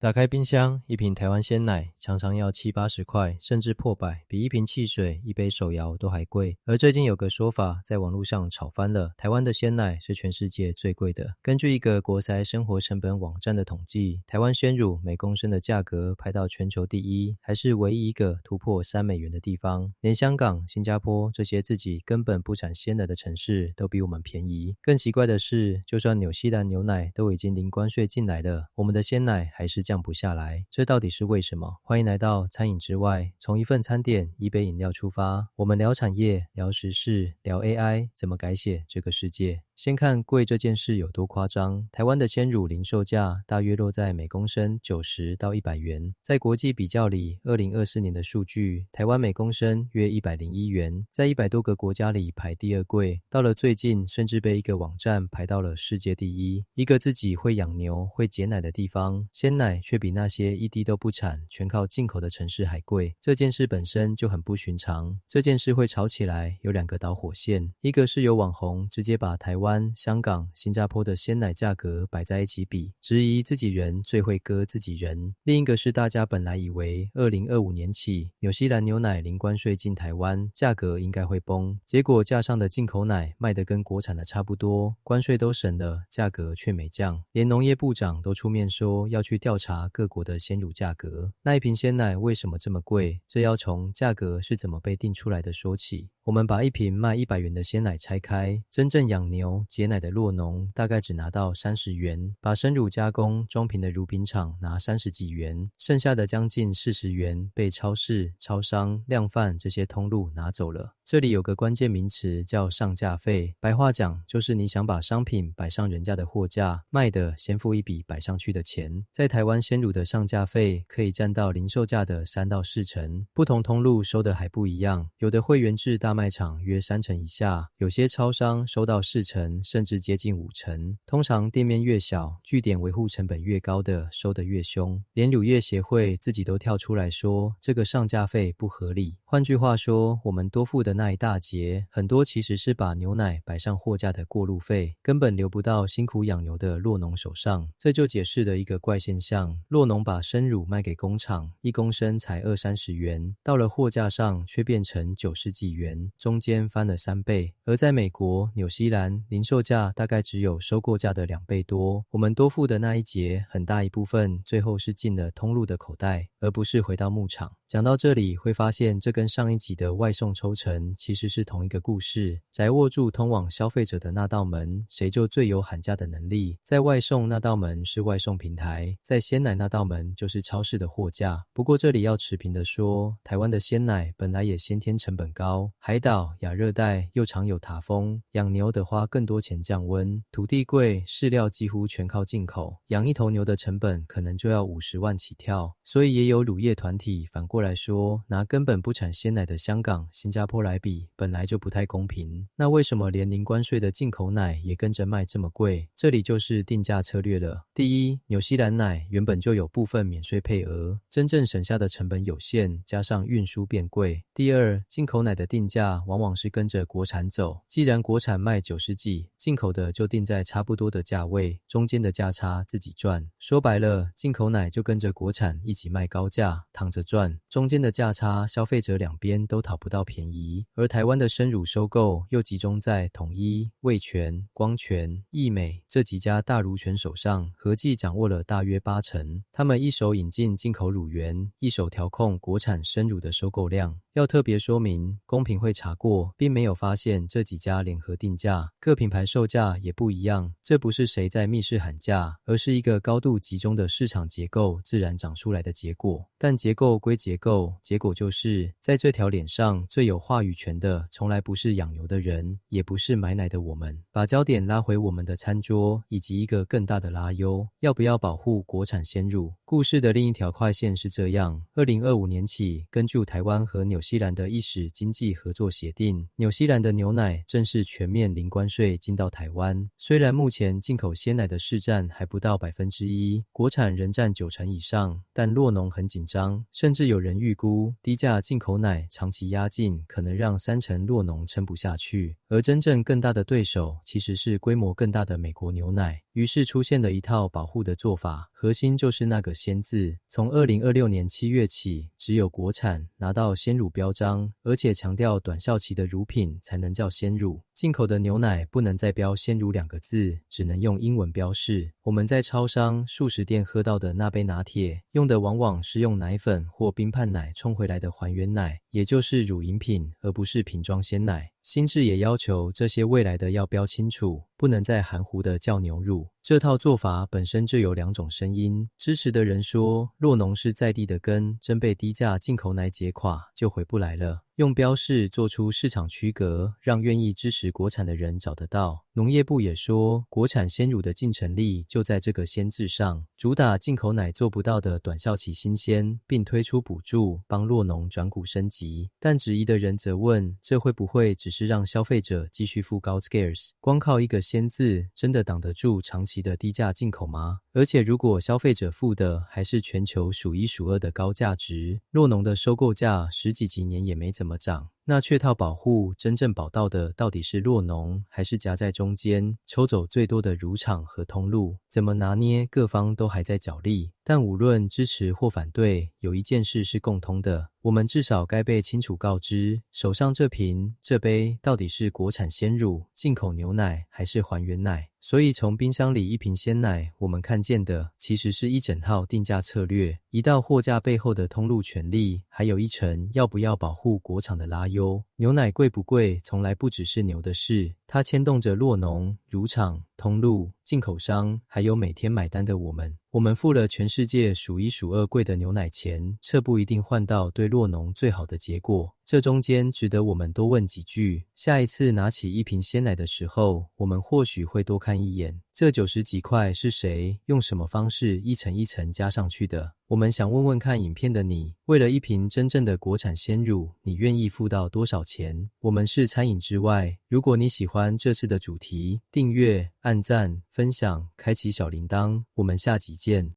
打开冰箱，一瓶台湾鲜奶常常要70-80块，甚至破百，比一瓶汽水、一杯手摇都还贵。而最近有个说法在网络上炒翻了，台湾的鲜奶是全世界最贵的。根据一个国财生活成本网站的统计，台湾鲜乳每公升的价格排到全球第一，还是唯一一个突破$3的地方。连香港、新加坡这些自己根本不产鲜奶的城市都比我们便宜。更奇怪的是，就算纽西兰牛奶都已经零关税进来了，我们的鲜奶还是降不下来，这到底是为什么？欢迎来到餐饮之外，从一份餐点、一杯饮料出发，我们聊产业、聊时事、聊 AI 怎么改写这个世界。先看贵这件事有多夸张，台湾的鲜乳零售价大约落在每公升90到100元。在国际比较里，2024年的数据，台湾每公升约101元，在100多个国家里排第二贵，到了最近甚至被一个网站排到了世界第一。一个自己会养牛、会解奶的地方，鲜奶却比那些一滴都不产、全靠进口的城市还贵，这件事本身就很不寻常。这件事会吵起来，有两个导火线，一个是有网红直接把台湾、香港、新加坡的鲜奶价格摆在一起比，质疑自己人最会割自己人；另一个是大家本来以为2025年起纽西兰牛奶零关税进台湾，价格应该会崩，结果架上的进口奶卖得跟国产的差不多，关税都省了，价格却没降，连农业部长都出面说要去调查各国的鲜乳价格。那一瓶鲜奶为什么这么贵？这要从价格是怎么被定出来的说起。我们把一瓶卖100元的鲜奶拆开，真正养牛解奶的酪农大概只拿到30元，把生乳加工装瓶的乳品厂拿30几元，剩下的将近40元被超市、超商、量贩这些通路拿走了。这里有个关键名词叫上架费，白话讲就是你想把商品摆上人家的货架，卖的先付一笔摆上去的钱。在台湾鲜乳的上架费可以占到零售价的3到4成，不同通路收的还不一样，有的会员制大卖场约3成以下，有些超商收到4成甚至接近5成。通常店面越小，据点维护成本越高的收得越凶，连乳业协会自己都跳出来说这个上架费不合理。换句话说，我们多付的那一大截，很多其实是把牛奶摆上货架的过路费，根本流不到辛苦养牛的酪农手上。这就解释了一个怪现象，酪农把生乳卖给工厂，一公升才20-30元，到了货架上却变成90几元，中间翻了3倍。而在美国、纽西兰，零售价大概只有收购价的2倍多，我们多付的那一截，很大一部分最后是进了通路的口袋，而不是回到牧场。讲到这里，会发现这跟上一集的外送抽成其实是同一个故事。宅握住通往消费者的那道门，谁就最有喊价的能力。在外送那道门是外送平台，在鲜奶那道门就是超市的货架。不过这里要持平的说，台湾的鲜奶本来也先天成本高，海岛、亚热带又常有台风，养牛得花更多钱降温，土地贵，饲料几乎全靠进口，养一头牛的成本可能就要50万起跳。所以也有乳业团体反过来说，拿根本不产鲜奶的香港、新加坡来比，本来就不太公平。那为什么连零关税的进口奶也跟着卖这么贵？这里就是定价策略了。第一，纽西兰奶原本就有部分免税配额，真正省下的成本有限，加上运输变贵。第二，进口奶的定价往往是跟着国产走，既然国产卖90几，进口的就定在差不多的价位，中间的价差自己赚。说白了，进口奶就跟着国产一起卖高价，躺着赚，中间的价差消费者两边都讨不到便宜。而台湾的生乳收购又集中在统一、味全、光泉、益美这几家大乳权手上，合计掌握了大约8成。他们一手引进进口乳源，一手调控国产生乳的收购量。要特别说明，公平会查过，并没有发现这几家联合定价，各品牌售价也不一样。这不是谁在密室喊价，而是一个高度集中的市场结构自然长出来的结果。但结构归结构，结果就是在这条脸上最有话语权的，从来不是养牛的人，也不是买奶的我们。把焦点拉回我们的餐桌，以及一个更大的拉忧，要不要保护国产鲜乳？故事的另一条快线是这样：2025年起，根据台湾和纽西兰的一时经济合作协定，纽西兰的牛奶正式全面零关税进到台湾。虽然目前进口鲜奶的市占还不到1%，国产仍占9成以上，但酪农很紧张，甚至有人预估低价进口奶长期压境，可能让3成酪农撑不下去。而真正更大的对手其实是规模更大的美国牛奶。于是出现了一套保护的做法，核心就是那个鲜字。从2026年7月起，只有国产拿到鲜乳标章，而且强调短效期的乳品才能叫鲜乳。进口的牛奶不能再标鲜乳2个字，只能用英文标示。我们在超商、速食店喝到的那杯拿铁，用的往往是用奶粉或冰判奶冲回来的还原奶，也就是乳饮品，而不是瓶装鲜奶。新制也要求这些未来的要标清楚，不能再含糊的叫牛乳。这套做法本身就有2种声音，支持的人说，酪农是在地的根，真被低价进口奶解垮，就回不来了。用标示做出市场区隔，让愿意支持国产的人找得到。农业部也说，国产鲜乳的竞争力就在这个鲜字上，主打进口奶做不到的短效期新鲜，并推出补助，帮酪农转股升级。但质疑的人则问，这会不会只是让消费者继续付高 scarce？ 光靠一个鲜字，真的挡得住长期的低价进口吗？而且如果消费者付的还是全球数1数2的高价值，酪农的收购价10几年也没怎么涨，那确套保护真正保到的到底是酪农，还是夹在中间抽走最多的乳厂和通路？怎么拿捏，各方都还在角力。但无论支持或反对，有一件事是共通的，我们至少该被清楚告知，手上这瓶这杯到底是国产鲜乳、进口牛奶还是还原奶。所以从冰箱里一瓶鲜奶，我们看见的其实是一整套定价策略，一道货架背后的通路权利，还有一层要不要保护国厂的拉优。牛奶贵不贵，从来不只是牛的事，它牵动着酪农、乳厂、通路、进口商，还有每天买单的我们。我们付了全世界数1数2贵的牛奶钱，却不一定换到对酪农最好的结果。这中间值得我们多问几句，下一次拿起一瓶鲜奶的时候，我们或许会多看一眼，这90几块是谁用什么方式一层一层加上去的。我们想问问看影片的你，为了一瓶真正的国产鲜乳，你愿意付到多少钱？我们是餐饮之外，如果你喜欢这次的主题，订阅、按赞、分享、开启小铃铛，我们下集见。